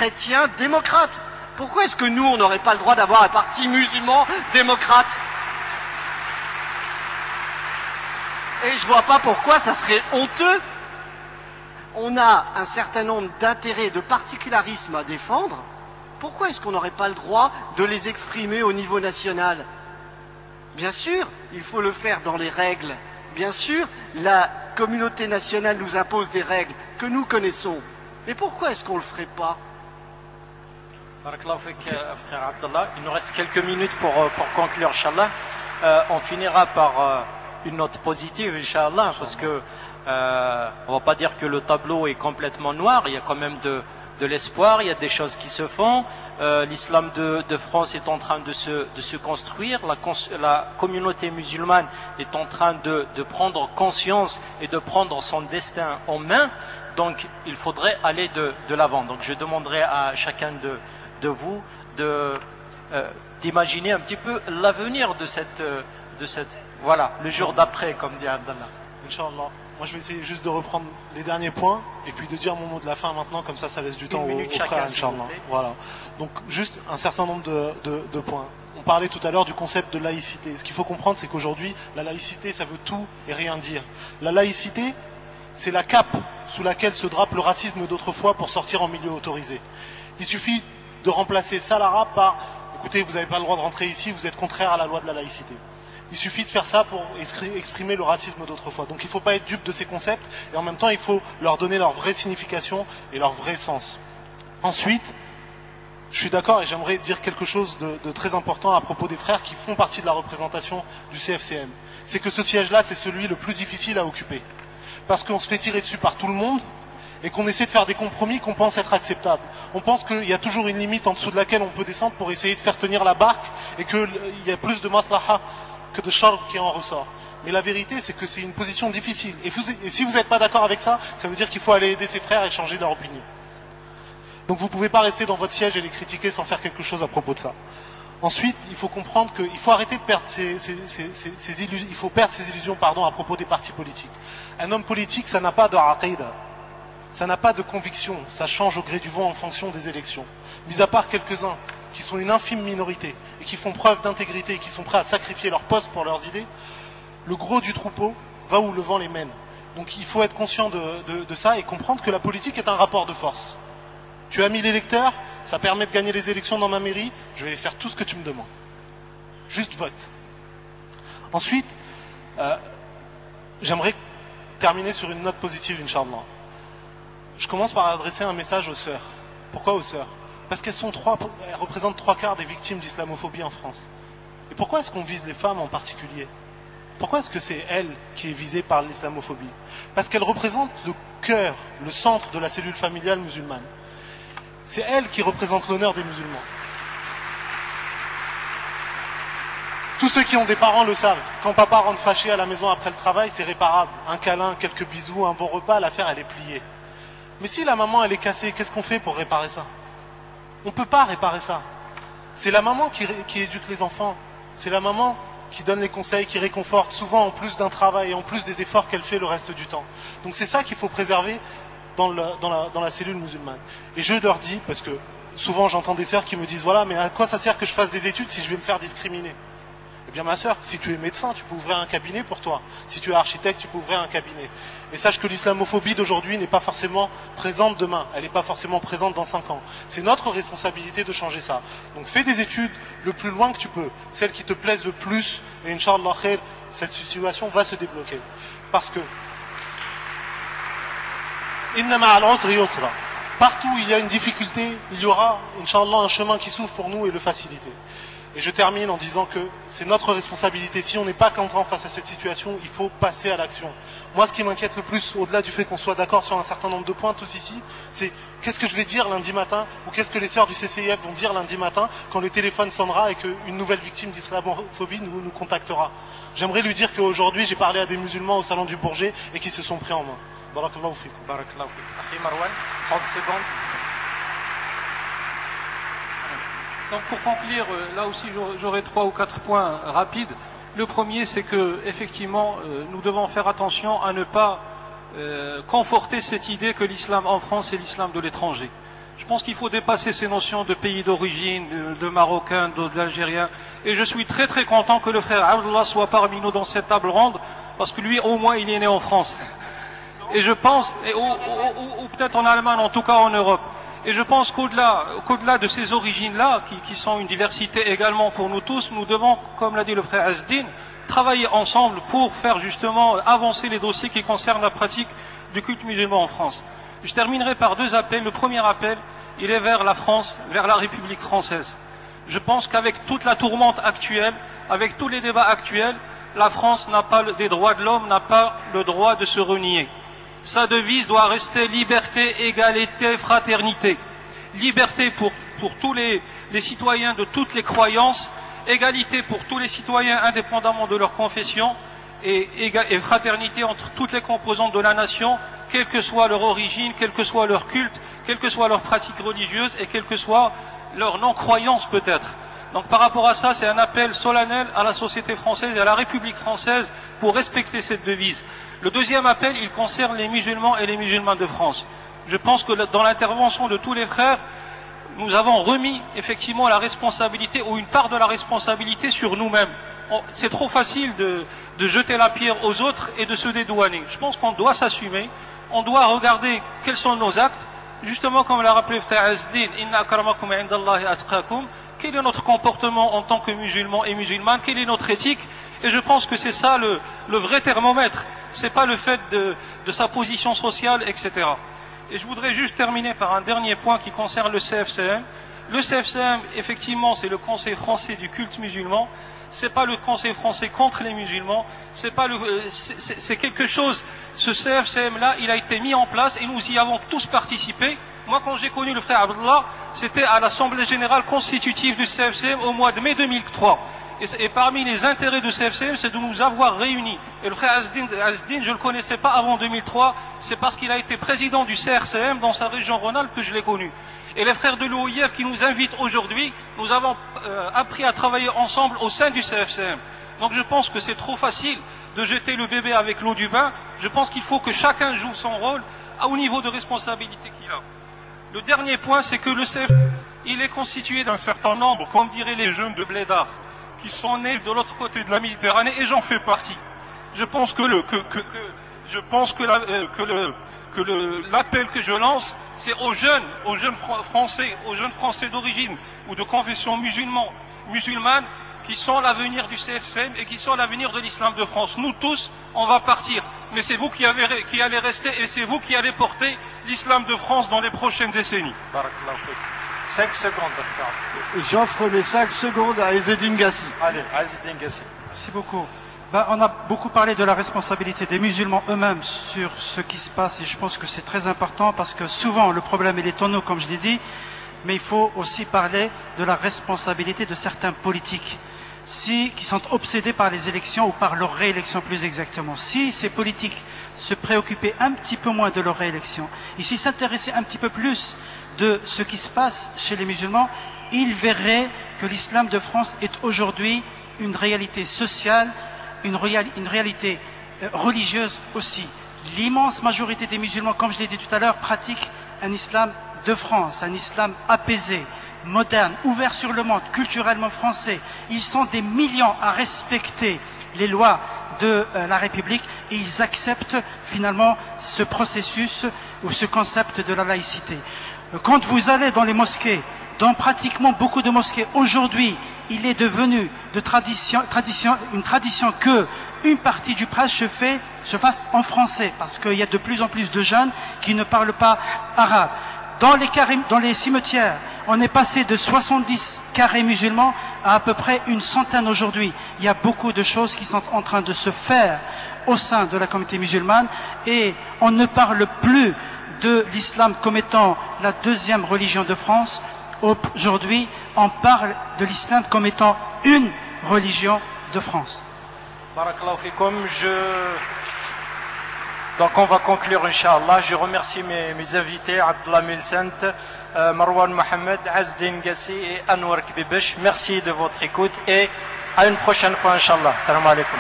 chrétien démocrate. Pourquoi est-ce que nous, on n'aurait pas le droit d'avoir un parti musulman démocrate? Et je vois pas pourquoi ça serait honteux. On a un certain nombre d'intérêts, de particularismes à défendre. Pourquoi est-ce qu'on n'aurait pas le droit de les exprimer au niveau national? Bien sûr, il faut le faire dans les règles. Bien sûr, la communauté nationale nous impose des règles que nous connaissons. Mais pourquoi est-ce qu'on ne le ferait pas? Barakallahu fik, frère Abdallah. Il nous reste quelques minutes pour conclure, Inch'Allah. On finira par une note positive, Inch'Allah, parce que on va pas dire que le tableau est complètement noir. Il y a quand même de l'espoir, il y a des choses qui se font. L'islam de France est en train de se construire. La communauté musulmane est en train de prendre conscience et de prendre son destin en main. Donc il faudrait aller de l'avant. Donc je demanderai à chacun de vous d'imaginer un petit peu l'avenir de cette voilà, le jour d'après, comme dit Abdallah. Inch'Allah. Moi je vais essayer juste de reprendre les derniers points et puis de dire mon mot de la fin maintenant, comme ça laisse du temps aux frères, Inch'Allah. Voilà. Donc juste un certain nombre de points. On parlait tout à l'heure du concept de laïcité. Ce qu'il faut comprendre, c'est qu'aujourd'hui, la laïcité, ça veut tout et rien dire. La laïcité, c'est la cape sous laquelle se drape le racisme d'autrefois pour sortir en milieu autorisé. Il suffit de remplacer Salara par « écoutez, vous n'avez pas le droit de rentrer ici, vous êtes contraire à la loi de la laïcité ». Il suffit de faire ça pour exprimer le racisme d'autrefois. Donc il ne faut pas être dupe de ces concepts et en même temps il faut leur donner leur vraie signification et leur vrai sens. Ensuite, je suis d'accord et j'aimerais dire quelque chose de très important à propos des frères qui font partie de la représentation du CFCM. C'est que ce siège-là, c'est celui le plus difficile à occuper. Parce qu'on se fait tirer dessus par tout le monde et qu'on essaie de faire des compromis qu'on pense être acceptables. On pense qu'il y a toujours une limite en dessous de laquelle on peut descendre pour essayer de faire tenir la barque et qu'il y a plus de maslaha que de charge qui en ressort. Mais la vérité, c'est que c'est une position difficile. Et si vous n'êtes pas d'accord avec ça, ça veut dire qu'il faut aller aider ses frères et changer leur opinion. Donc vous ne pouvez pas rester dans votre siège et les critiquer sans faire quelque chose à propos de ça. Ensuite, il faut comprendre qu'il faut arrêter de perdre ses illusions, il faut perdre ses illusions à propos des partis politiques. Un homme politique, ça n'a pas de aqida, ça n'a pas de conviction, ça change au gré du vent en fonction des élections. Mis à part quelques-uns qui sont une infime minorité et qui font preuve d'intégrité et qui sont prêts à sacrifier leur poste pour leurs idées, le gros du troupeau va où le vent les mène. Donc il faut être conscient de ça et comprendre que la politique est un rapport de force. Tu as mis l'électeur, ça permet de gagner les élections dans ma mairie, je vais faire tout ce que tu me demandes. Juste vote. Ensuite, j'aimerais terminer sur une note positive, Inch'Allah. Je commence par adresser un message aux sœurs. Pourquoi aux sœurs? Parce qu'elles représentent 3/4 des victimes d'islamophobie en France. Et pourquoi est-ce qu'on vise les femmes en particulier? Pourquoi est-ce que c'est elles qui est visée par l'islamophobie? Parce qu'elles représentent le cœur, le centre de la cellule familiale musulmane. C'est elles qui représentent l'honneur des musulmans. Tous ceux qui ont des parents le savent. Quand papa rentre fâché à la maison après le travail, c'est réparable. Un câlin, quelques bisous, un bon repas, l'affaire elle est pliée. Mais si la maman elle est cassée, qu'est-ce qu'on fait pour réparer ça? On ne peut pas réparer ça. C'est la maman qui éduque les enfants. C'est la maman qui donne les conseils, qui réconforte, souvent en plus d'un travail et en plus des efforts qu'elle fait le reste du temps. Donc c'est ça qu'il faut préserver dans la cellule musulmane. Et je leur dis, parce que souvent j'entends des sœurs qui me disent, voilà, mais à quoi ça sert que je fasse des études si je vais me faire discriminer? Eh bien ma sœur, si tu es médecin, tu peux ouvrir un cabinet pour toi. Si tu es architecte, tu peux ouvrir un cabinet. Et sache que l'islamophobie d'aujourd'hui n'est pas forcément présente demain. Elle n'est pas forcément présente dans 5 ans. C'est notre responsabilité de changer ça. Donc fais des études le plus loin que tu peux. Celles qui te plaisent le plus. Et Inch'Allah khair, cette situation va se débloquer. Parce que Inna ma'al usri yusra. Partout où il y a une difficulté, il y aura, Inch'Allah, un chemin qui s'ouvre pour nous et le faciliter. Et je termine en disant que c'est notre responsabilité. Si on n'est pas content face à cette situation, il faut passer à l'action. Moi, ce qui m'inquiète le plus, au-delà du fait qu'on soit d'accord sur un certain nombre de points tous ici, c'est qu'est-ce que je vais dire lundi matin ou qu'est-ce que les sœurs du CCIF vont dire lundi matin quand le téléphone sonnera et qu'une nouvelle victime d'islamophobie nous contactera. J'aimerais lui dire qu'aujourd'hui, j'ai parlé à des musulmans au salon du Bourget et qui se sont pris en main. Barakallahu fikum. Barakallahu fikum. Akhi Marwan, 30 secondes. Donc pour conclure, là aussi j'aurai 3 ou 4 points rapides. Le premier, c'est que effectivement, nous devons faire attention à ne pas conforter cette idée que l'islam en France est l'islam de l'étranger. Je pense qu'il faut dépasser ces notions de pays d'origine, de Marocains, d'Algériens. Et je suis très très content que le frère Abdallah soit parmi nous dans cette table ronde, parce que lui, au moins, il est né en France. Et je pense, ou peut-être en Allemagne, en tout cas en Europe. Et je pense qu'au-delà de ces origines-là, qui sont une diversité également pour nous tous, nous devons, comme l'a dit le frère Azdin, travailler ensemble pour faire justement avancer les dossiers qui concernent la pratique du culte musulman en France. Je terminerai par deux appels. Le premier appel, il est vers la France, vers la République française. Je pense qu'avec toute la tourmente actuelle, avec tous les débats actuels, la France n'a pas des droits de l'homme, n'a pas le droit de se renier. Sa devise doit rester liberté, égalité, fraternité. Liberté pour tous les citoyens de toutes les croyances, égalité pour tous les citoyens indépendamment de leur confession, et fraternité entre toutes les composantes de la nation, quelle que soit leur origine, quel que soit leur culte, quelle que soit leur pratique religieuse et quelle que soit leur non-croyance peut-être. Donc par rapport à ça, c'est un appel solennel à la société française et à la République française pour respecter cette devise. Le deuxième appel, il concerne les musulmans et les musulmanes de France. Je pense que dans l'intervention de tous les frères, nous avons remis effectivement la responsabilité ou une part de la responsabilité sur nous-mêmes. C'est trop facile de jeter la pierre aux autres et de se dédouaner. Je pense qu'on doit s'assumer, on doit regarder quels sont nos actes, justement comme l'a rappelé le frère Azdin, Inna akramakum indallahi atqakum. Quel est notre comportement en tant que musulmans et musulmanes, quelle est notre éthique? Et je pense que c'est ça le vrai thermomètre, c'est pas le fait de sa position sociale, etc. Et je voudrais juste terminer par un dernier point qui concerne le CFCM. Le CFCM, effectivement, c'est le Conseil français du culte musulman. C'est pas le Conseil français contre les musulmans. C'est quelque chose. Ce CFCM-là, il a été mis en place et nous y avons tous participé. Moi, quand j'ai connu le frère Abdallah, c'était à l'Assemblée Générale Constitutive du CFCM au mois de mai 2003. Et parmi les intérêts du CFCM, c'est de nous avoir réunis. Et le frère Azdin, je ne le connaissais pas avant 2003, c'est parce qu'il a été président du CRCM dans sa région Rhône-Alpes que je l'ai connu. Et les frères de l'OIF qui nous invitent aujourd'hui, nous avons appris à travailler ensemble au sein du CFCM. Donc je pense que c'est trop facile de jeter le bébé avec l'eau du bain. Je pense qu'il faut que chacun joue son rôle au niveau de responsabilité qu'il a. Le dernier point, c'est que le CFCM, il est constitué d'un certain nombre, comme diraient les jeunes de Blédard, qui sont nés de l'autre côté de la Méditerranée, et j'en fais partie. Je pense que l'appel que je lance, c'est aux jeunes Français d'origine ou de confession musulmane, qui sont l'avenir du CFCM et qui sont l'avenir de l'islam de France. Nous tous, on va partir, mais c'est vous qui allez rester et c'est vous qui allez porter l'islam de France dans les prochaines décennies. 5 secondes. J'offre mes 5 secondes à Ezzedine Gassi. Allez, Ezzedine Gassi. Merci beaucoup. On a beaucoup parlé de la responsabilité des musulmans eux-mêmes sur ce qui se passe et je pense que c'est très important parce que souvent le problème il est en nous, comme je l'ai dit, mais il faut aussi parler de la responsabilité de certains politiques qui sont obsédés par les élections ou par leur réélection plus exactement. Si ces politiques se préoccupaient un petit peu moins de leur réélection et s'ils s'intéressaient un petit peu plus de ce qui se passe chez les musulmans, ils verraient que l'islam de France est aujourd'hui une réalité sociale, une réalité religieuse aussi. L'immense majorité des musulmans, comme je l'ai dit tout à l'heure, pratiquent un islam de France, un islam apaisé, moderne, ouvert sur le monde, culturellement français. Ils sont des millions à respecter les lois de la République et ils acceptent finalement ce processus ou ce concept de la laïcité. Quand vous allez dans les mosquées, dans pratiquement beaucoup de mosquées, aujourd'hui, il est devenu une tradition que une partie du prêche se fasse en français, parce qu'il y a de plus en plus de jeunes qui ne parlent pas arabe. Dans les cimetières, on est passé de 70 carrés musulmans à peu près une centaine aujourd'hui. Il y a beaucoup de choses qui sont en train de se faire au sein de la communauté musulmane et on ne parle plus de l'islam comme étant la deuxième religion de France. Aujourd'hui, on parle de l'islam comme étant une religion de France. Barakallahu fikum. Donc on va conclure, Inch'Allah. Je remercie mes invités, Abdallah Milcent, Marwan Mohamed, Ezzedine Gassi et Anwar Kbibesh. Merci de votre écoute et à une prochaine fois, Inch'Allah. Salam alaikum.